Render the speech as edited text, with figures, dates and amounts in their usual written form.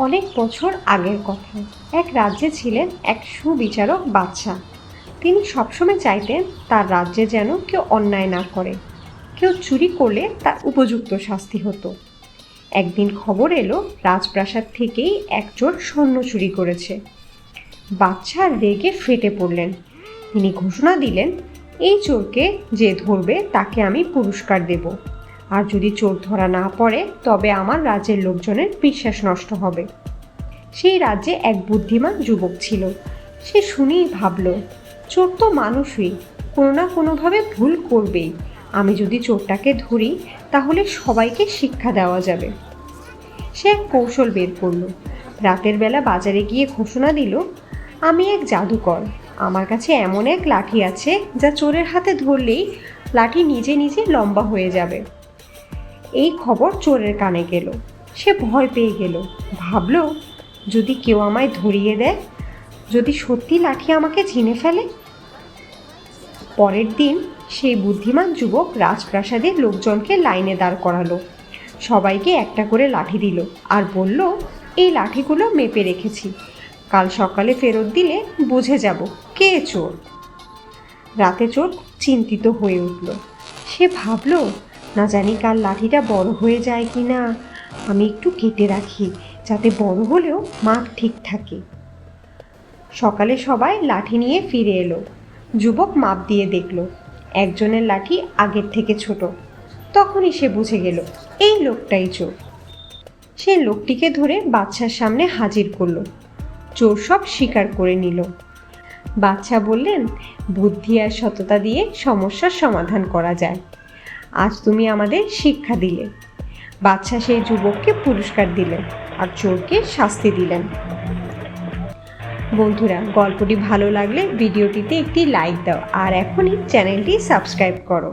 অনেক বছর আগের কথা। এক রাজ্যে ছিলেন এক সুবিচারক বাদশা। তিনি সবসময় চাইতেন তার রাজ্যে যেন কেউ অন্যায় না করে, কেউ চুরি করলে তার উপযুক্ত শাস্তি হতো। একদিন খবর এলো রাজপ্রাসাদ থেকেই এক চোর স্বর্ণ চুরি করেছে। বাদশা রেগে ফেটে পড়লেন। তিনি ঘোষণা দিলেন, এই চোরকে যে ধরবে তাকে আমি পুরস্কার দেব, আর যদি চোর ধরা না পড়ে তবে আমার রাজ্যের লোকজনের বিশ্বাস নষ্ট হবে। সেই রাজ্যে এক বুদ্ধিমান যুবক ছিল। সে শুনেই ভাবল, চোর তো মানুষই, কোনো না কোনোভাবে ভুল করবেই। আমি যদি চোরটাকে ধরি তাহলে সবাইকে শিক্ষা দেওয়া যাবে। সে এক কৌশল বের করল। রাতের বেলা বাজারে গিয়ে ঘোষণা দিল, আমি এক জাদুকর, আমার কাছে এমন এক লাঠি আছে যা চোরের হাতে ধরলেই লাঠি নিজে নিজে লম্বা হয়ে যাবে। এই খবর চোরের কানে গেল। সে ভয় পেয়ে গেল। ভাবল, যদি কেউ আমায় ধরিয়ে দেয়, যদি সত্যি লাঠি আমাকে চিনে ফেলে। পরের দিন সেই বুদ্ধিমান যুবক রাজপ্রাসাদের লোকজনকে লাইনে দাঁড় করালো। সবাইকে একটা করে লাঠি দিল আর বলল, এই লাঠিগুলো মেপে রেখেছি, কাল সকালে ফেরত দিলে বুঝে যাব কে চোর। রাতে চোর চিন্তিত হয়ে উঠল। সে ভাবল, না জানি কাল লাঠিটা বড় হয়ে যায় কি না, আমি একটু কেটে রাখি যাতে বড় হলেও মাপ ঠিক থাকে। সকালে সবাই লাঠি নিয়ে ফিরে এলো। যুবক মাপ দিয়ে দেখল একজনের লাঠি আগের থেকে ছোট। তখনই সে বুঝে গেল এই লোকটাই চোর। সে লোকটিকে ধরে বাদশার সামনে হাজির করলো। চোর সব স্বীকার করে নিল। বাদশা বললেন, বুদ্ধি আর সততা দিয়ে সমস্যার সমাধান করা যায়। আজ তুমি আমাদের শিক্ষা দিলে। বাদশা সেই যুবককে পুরস্কার দিলেন আর চোরকে শাস্তি দিলেন। বন্ধুরা, গল্পটি ভালো লাগলে ভিডিওটিতে একটি লাইক দাও আর এখনই চ্যানেলটি সাবস্ক্রাইব করো।